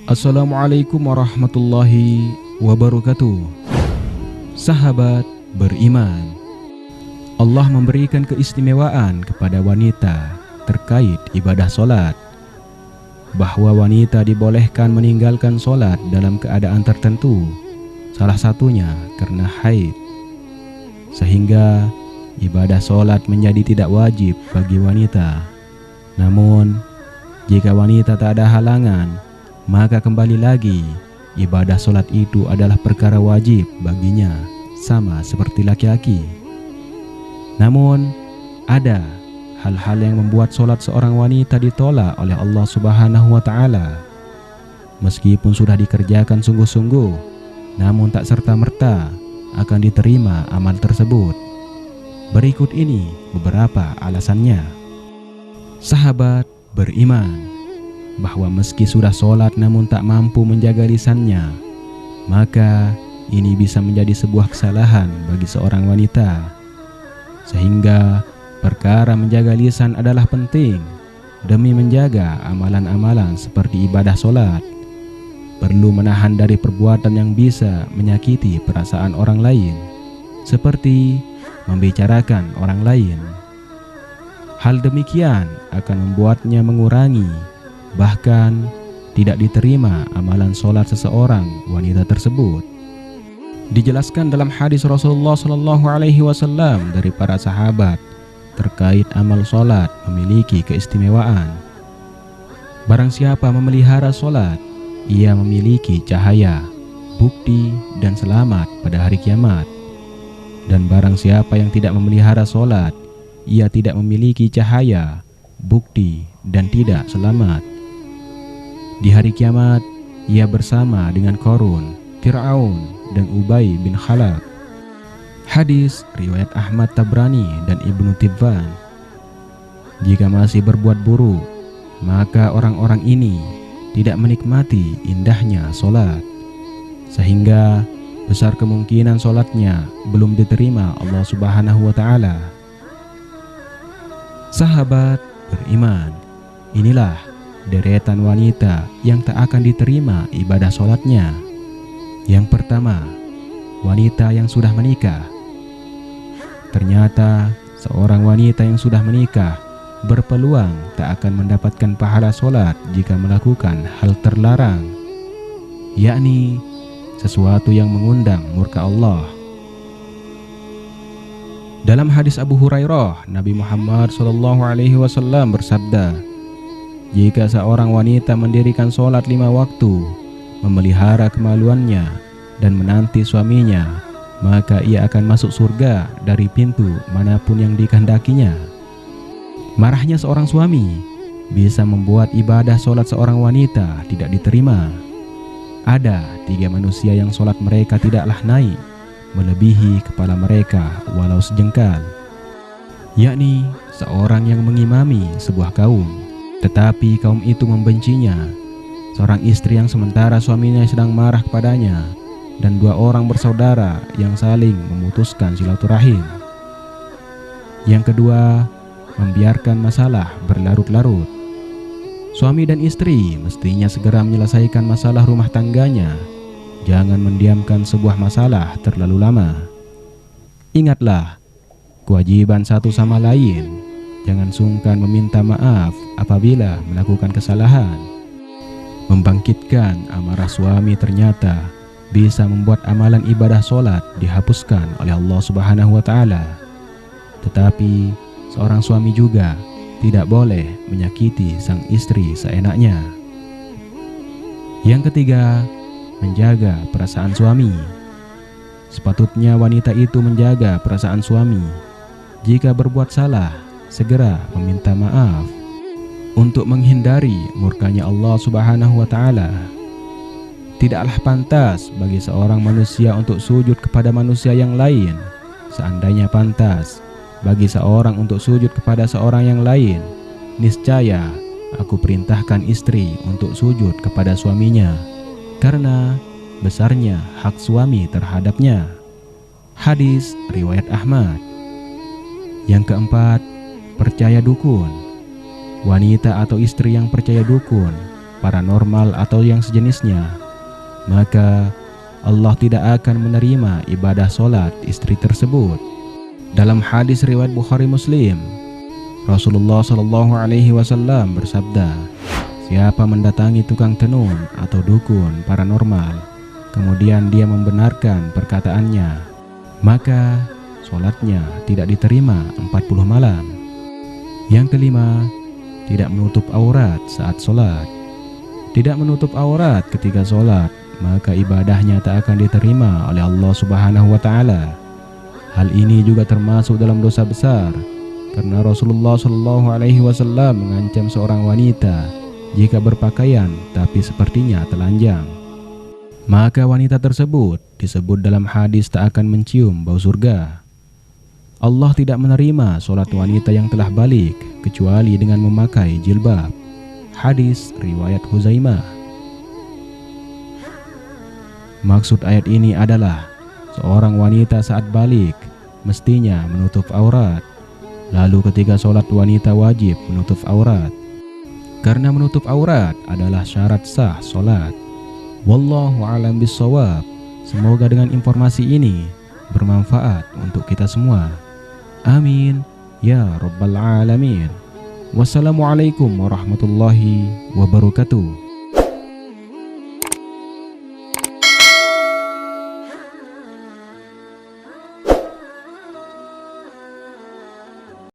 Assalamualaikum warahmatullahi wabarakatuh. Sahabat beriman, Allah memberikan keistimewaan kepada wanita terkait ibadah solat, bahwa wanita dibolehkan meninggalkan solat dalam keadaan tertentu, salah satunya karena haid, sehingga ibadah solat menjadi tidak wajib bagi wanita. Namun, jika wanita tak ada halangan, maka kembali lagi ibadah solat itu adalah perkara wajib baginya, sama seperti laki-laki. Namun ada hal-hal yang membuat solat seorang wanita ditolak oleh Allah Subhanahu wa Ta'ala. Meskipun sudah dikerjakan sungguh-sungguh, namun tak serta-merta akan diterima amal tersebut. Berikut ini beberapa alasannya. Sahabat beriman, bahwa meski sudah sholat namun tak mampu menjaga lisannya, maka ini bisa menjadi sebuah kesalahan bagi seorang wanita. Sehingga perkara menjaga lisan adalah penting demi menjaga amalan-amalan seperti ibadah sholat. Perlu menahan dari perbuatan yang bisa menyakiti perasaan orang lain, seperti membicarakan orang lain. Hal demikian akan membuatnya mengurangi, bahkan tidak diterima amalan sholat seseorang wanita tersebut. Dijelaskan dalam hadis Rasulullah SAW dari para sahabat terkait amal sholat memiliki keistimewaan. Barang siapa memelihara sholat, ia memiliki cahaya, bukti, dan selamat pada hari kiamat. Dan barang siapa yang tidak memelihara sholat, ia tidak memiliki cahaya, bukti, dan tidak selamat. Di hari kiamat, ia bersama dengan Qarun, Fir'aun, dan Ubay bin Khalaf. Hadis riwayat Ahmad Tabrani dan Ibnu Tibban. Jika masih berbuat buruk, maka orang-orang ini tidak menikmati indahnya solat, sehingga besar kemungkinan solatnya belum diterima Allah Subhanahu wa Ta'ala. Sahabat beriman, inilah deretan wanita yang tak akan diterima ibadah sholatnya. Yang pertama, wanita yang sudah menikah. Ternyata seorang wanita yang sudah menikah berpeluang tak akan mendapatkan pahala sholat jika melakukan hal terlarang, yakni sesuatu yang mengundang murka Allah. Dalam hadis Abu Hurairah, Nabi Muhammad SAW bersabda, jika seorang wanita mendirikan sholat 5 waktu, memelihara kemaluannya, dan menanti suaminya, maka ia akan masuk surga dari pintu manapun yang dikehendakinya. Marahnya seorang suami bisa membuat ibadah sholat seorang wanita tidak diterima. Ada 3 manusia yang sholat mereka tidaklah naik melebihi kepala mereka walau sejengkal, yakni seorang yang mengimami sebuah kaum, tetapi kaum itu membencinya, seorang istri yang sementara suaminya sedang marah kepadanya, dan 2 orang bersaudara yang saling memutuskan silaturahim. Yang kedua, membiarkan masalah berlarut-larut. Suami dan istri mestinya segera menyelesaikan masalah rumah tangganya, jangan mendiamkan sebuah masalah terlalu lama. Ingatlah kewajiban satu sama lain. Jangan sungkan meminta maaf apabila melakukan kesalahan. Membangkitkan amarah suami ternyata bisa membuat amalan ibadah sholat dihapuskan oleh Allah Subhanahu wa Ta'ala. Tetapi seorang suami juga tidak boleh menyakiti sang istri seenaknya. Yang ketiga, menjaga perasaan suami. Sepatutnya wanita itu menjaga perasaan suami. Jika berbuat salah, segera meminta maaf untuk menghindari murkanya Allah Subhanahu wa Ta'ala. Tidaklah pantas bagi seorang manusia untuk sujud kepada manusia yang lain. Seandainya pantas bagi seorang untuk sujud kepada seorang yang lain, niscaya aku perintahkan istri untuk sujud kepada suaminya, karena besarnya hak suami terhadapnya. Hadis riwayat Ahmad. Yang keempat, percaya dukun. Wanita atau istri yang percaya dukun paranormal atau yang sejenisnya, maka Allah tidak akan menerima ibadah solat istri tersebut. Dalam hadis riwayat Bukhari Muslim, Rasulullah Shallallahu Alaihi Wasallam bersabda, siapa mendatangi tukang tenun atau dukun paranormal, kemudian dia membenarkan perkataannya, maka solatnya tidak diterima 40 malam. Yang kelima, tidak menutup aurat saat solat. Tidak menutup aurat ketika solat, maka ibadahnya tak akan diterima oleh Allah Subhanahu wa Ta'ala. Hal ini juga termasuk dalam dosa besar, karena Rasulullah Shallallahu Alaihi Wasallam mengancam seorang wanita jika berpakaian tapi sepertinya telanjang, maka wanita tersebut disebut dalam hadis tak akan mencium bau surga. Allah tidak menerima solat wanita yang telah balik kecuali dengan memakai jilbab. Hadis riwayat Huzaimah. Maksud ayat ini adalah seorang wanita saat balik mestinya menutup aurat. Lalu ketika solat wanita wajib menutup aurat, karena menutup aurat adalah syarat sah solat. Wallahu a'lam bishawab. Semoga dengan informasi ini bermanfaat untuk kita semua. Amin ya rabbal alamin. Wassalamualaikum warahmatullahi wabarakatuh.